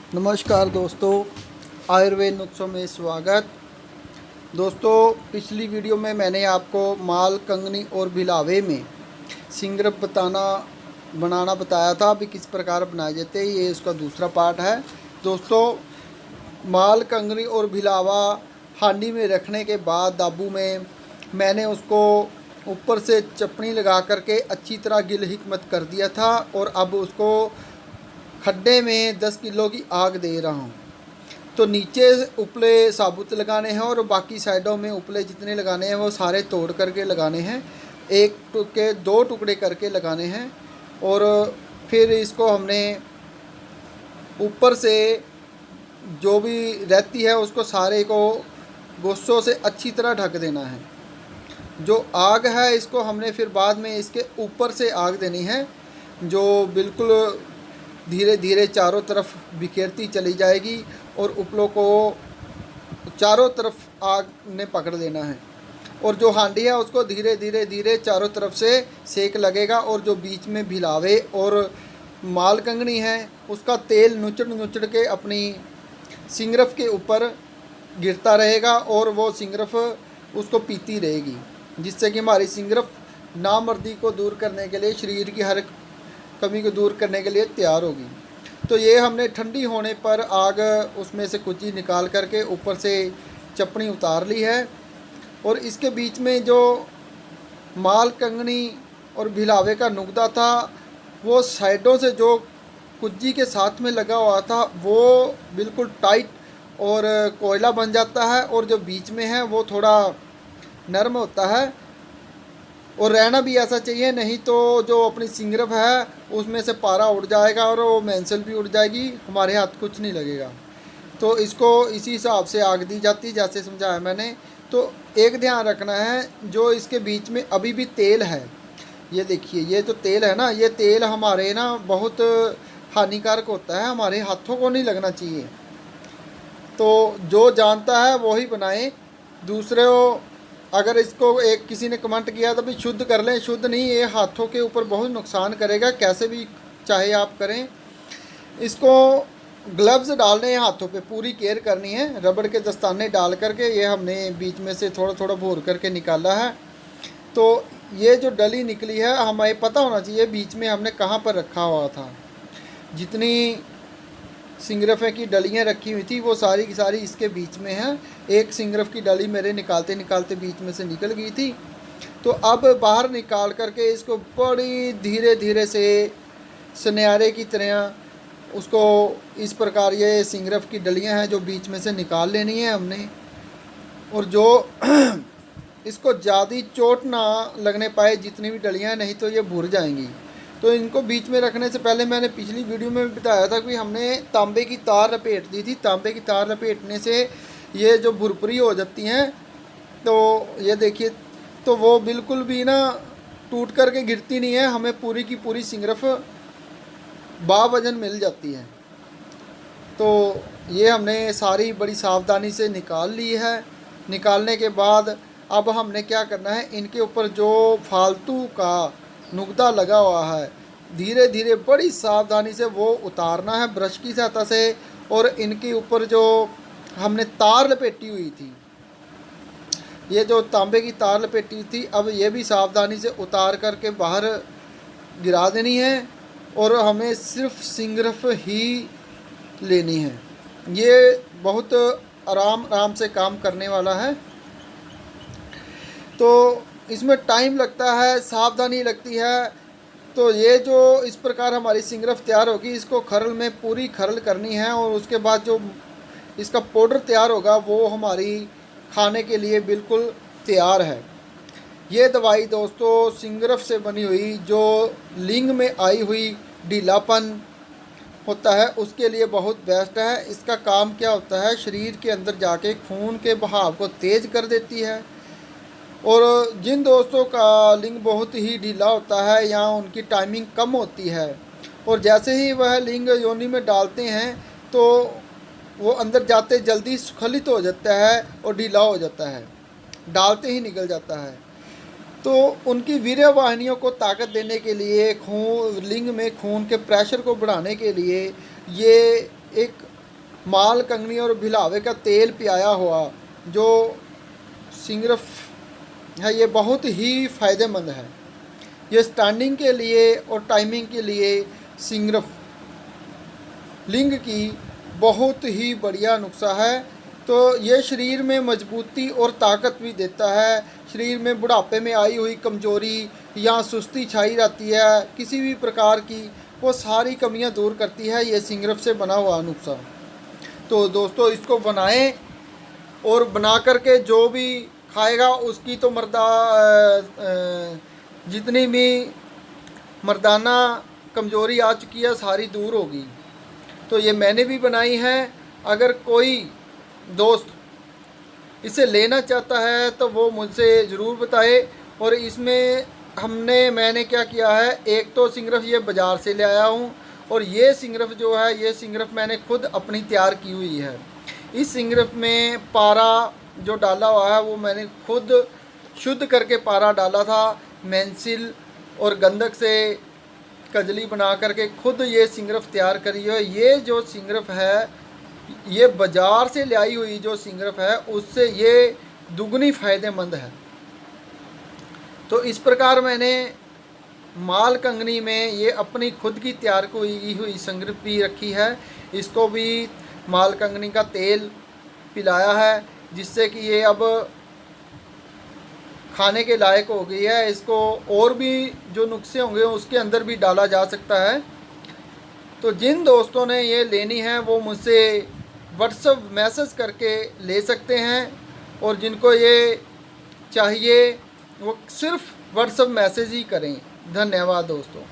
नमस्कार दोस्तों, आयुर्वेद नुस्खों में स्वागत। दोस्तों, पिछली वीडियो में मैंने आपको माल, कंगनी और भिलावे में सिंगरफ बनाना बताया था। अभी किस प्रकार बनाए जाते हैं, ये इसका दूसरा पार्ट है। दोस्तों, माल, कंगनी और भिलावा हांडी में रखने के बाद दाबू में मैंने उसको ऊपर से चपनी लगा करके अच्छी तरह गिल हिकमत कर दिया था और अब उसको खड्डे में 10 किलो की आग दे रहा हूँ। तो नीचे उपले साबुत लगाने हैं और बाकी साइडों में उपले जितने लगाने हैं वो सारे तोड़ करके लगाने हैं। एक टुकड़े 2 टुकड़े करके लगाने हैं और फिर इसको हमने ऊपर से जो भी रहती है उसको सारे को गोश्तों से अच्छी तरह ढक देना है। जो आग है इसको हमने फिर बाद में इसके ऊपर से आग देनी है, जो बिल्कुल धीरे धीरे चारों तरफ बिखेरती चली जाएगी और उपलों को चारों तरफ आग ने पकड़ लेना है। और जो हांडी है उसको धीरे धीरे धीरे चारों तरफ से सेक लगेगा और जो बीच में भिलावे और माल कंगनी है उसका तेल नुचड़ नुचड़ के अपनी सिंगरफ के ऊपर गिरता रहेगा और वो सिंगरफ उसको पीती रहेगी, जिससे कि हमारी सिंगरफ नामर्दी को दूर करने के लिए, शरीर की हर कमी को दूर करने के लिए तैयार होगी। तो ये हमने ठंडी होने पर आग उसमें से कुची निकाल करके ऊपर से चपनी उतार ली है और इसके बीच में जो माल, कंगनी और भिलावे का नुकदा था वो साइडों से जो कुज्जी के साथ में लगा हुआ था वो बिल्कुल टाइट और कोयला बन जाता है और जो बीच में है वो थोड़ा नरम होता है और रहना भी ऐसा चाहिए, नहीं तो जो अपनी सिंगरफ है उसमें से पारा उड़ जाएगा और वो मेंसल भी उड़ जाएगी, हमारे हाथ कुछ नहीं लगेगा। तो इसको इसी हिसाब से आग दी जाती जैसे समझाया मैंने। तो एक ध्यान रखना है, जो इसके बीच में अभी भी तेल है, ये देखिए, ये जो तेल है ना, ये तेल हमारे ना बहुत हानिकारक होता है, हमारे हाथों को नहीं लगना चाहिए। तो जो जानता है वही बनाए। दूसरे अगर इसको एक किसी ने कमेंट किया तो भी शुद्ध कर लें, शुद्ध नहीं, ये हाथों के ऊपर बहुत नुकसान करेगा, कैसे भी चाहे आप करें। इसको ग्लव्स डालने हैं हाथों पे, पूरी केयर करनी है। रबड़ के दस्ताने डाल करके ये हमने बीच में से थोड़ा थोड़ा भोर करके निकाला है। तो ये जो डली निकली है हमें पता होना चाहिए बीच में हमने कहाँ पर रखा हुआ था। जितनी सिंगरफे की डलियाँ रखी हुई थी वो सारी की सारी इसके बीच में है। एक सिंगरफ की डली मेरे निकालते निकालते बीच में से निकल गई थी। तो अब बाहर निकाल करके इसको बड़ी धीरे धीरे से सुनहरे की तरह उसको इस प्रकार ये सिंगरफ की डलियाँ हैं जो बीच में से निकाल लेनी है हमने। और जो इसको ज़्यादा चोट ना लगने पाए जितनी भी डलियाँ हैं, नहीं तो ये भुर जाएंगी। तो इनको बीच में रखने से पहले मैंने पिछली वीडियो में बताया था कि हमने तांबे की तार लपेट दी थी। तांबे की तार लपेटने से ये जो भुरभुरी हो जाती हैं, तो ये देखिए, तो वो बिल्कुल भी ना टूट करके गिरती नहीं है, हमें पूरी की पूरी सिंगरफ बावजन मिल जाती है। तो ये हमने सारी बड़ी सावधानी से निकाल ली है। निकालने के बाद अब हमने क्या करना है, इनके ऊपर जो फालतू का नुकदा लगा हुआ है धीरे धीरे बड़ी सावधानी से वो उतारना है ब्रश की सहायता से। और इनके ऊपर जो हमने तार लपेटी हुई थी, ये जो तांबे की तार लपेटी थी, अब ये भी सावधानी से उतार करके बाहर गिरा देनी है और हमें सिर्फ सिंगरफ ही लेनी है। ये बहुत आराम आराम से काम करने वाला है। तो इसमें टाइम लगता है, सावधानी लगती है। तो ये जो इस प्रकार हमारी सिंगरफ तैयार होगी, इसको खरल में पूरी खरल करनी है और उसके बाद जो इसका पाउडर तैयार होगा वो हमारी खाने के लिए बिल्कुल तैयार है। ये दवाई दोस्तों सिंगरफ से बनी हुई, जो लिंग में आई हुई ढीलापन होता है उसके लिए बहुत बेस्ट है। इसका काम क्या होता है, शरीर के अंदर जाके खून के बहाव को तेज़ कर देती है। और जिन दोस्तों का लिंग बहुत ही ढीला होता है या उनकी टाइमिंग कम होती है और जैसे ही वह लिंग योनि में डालते हैं तो वो अंदर जाते जल्दी स्खलित हो जाता है और ढीला हो जाता है, डालते ही निकल जाता है। तो उनकी वीर्य वाहिनियों को ताकत देने के लिए, खून लिंग में खून के प्रेशर को बढ़ाने के लिए ये एक माल कंगनी और भिलावे का तेल पियाया हुआ जो सिंगरफ है, ये बहुत ही फ़ायदेमंद है। ये स्टैंडिंग के लिए और टाइमिंग के लिए सिंगरफ लिंग की बहुत ही बढ़िया नुस्खा है। तो ये शरीर में मजबूती और ताकत भी देता है। शरीर में बुढ़ापे में आई हुई कमजोरी या सुस्ती छाई रहती है, किसी भी प्रकार की, वो सारी कमियां दूर करती है ये सिंगरफ से बना हुआ नुस्खा। तो दोस्तों इसको बनाएं और बना करके जो भी खाएगा उसकी तो जितनी भी मर्दाना कमजोरी आ चुकी है सारी दूर होगी। तो ये मैंने भी बनाई है। अगर कोई दोस्त इसे लेना चाहता है तो वो मुझसे ज़रूर बताए। और इसमें मैंने क्या किया है, एक तो सिंगरफ ये बाज़ार से ले आया हूँ, और ये सिंगरफ जो है, ये सिंगरफ मैंने खुद अपनी तैयार की हुई है। इस सिंगरफ में पारा जो डाला हुआ है वो मैंने खुद शुद्ध करके पारा डाला था। मेंसिल और गंधक से कजली बना करके खुद ये सिंगरफ तैयार करी है। ये जो सिंगरफ है, ये बाज़ार से लाई हुई जो सिंगरफ है उससे ये दुगनी फ़ायदेमंद है। तो इस प्रकार मैंने माल कंगनी में ये अपनी खुद की तैयार की हुई सिंगरफ भी रखी है। इसको भी माल कंगनी का तेल पिलाया है, जिससे कि ये अब खाने के लायक हो गई है। इसको और भी जो नुस्खे होंगे उसके अंदर भी डाला जा सकता है। तो जिन दोस्तों ने ये लेनी है वो मुझसे व्हाट्सएप मैसेज करके ले सकते हैं, और जिनको ये चाहिए वो सिर्फ व्हाट्सएप मैसेज ही करें। धन्यवाद दोस्तों।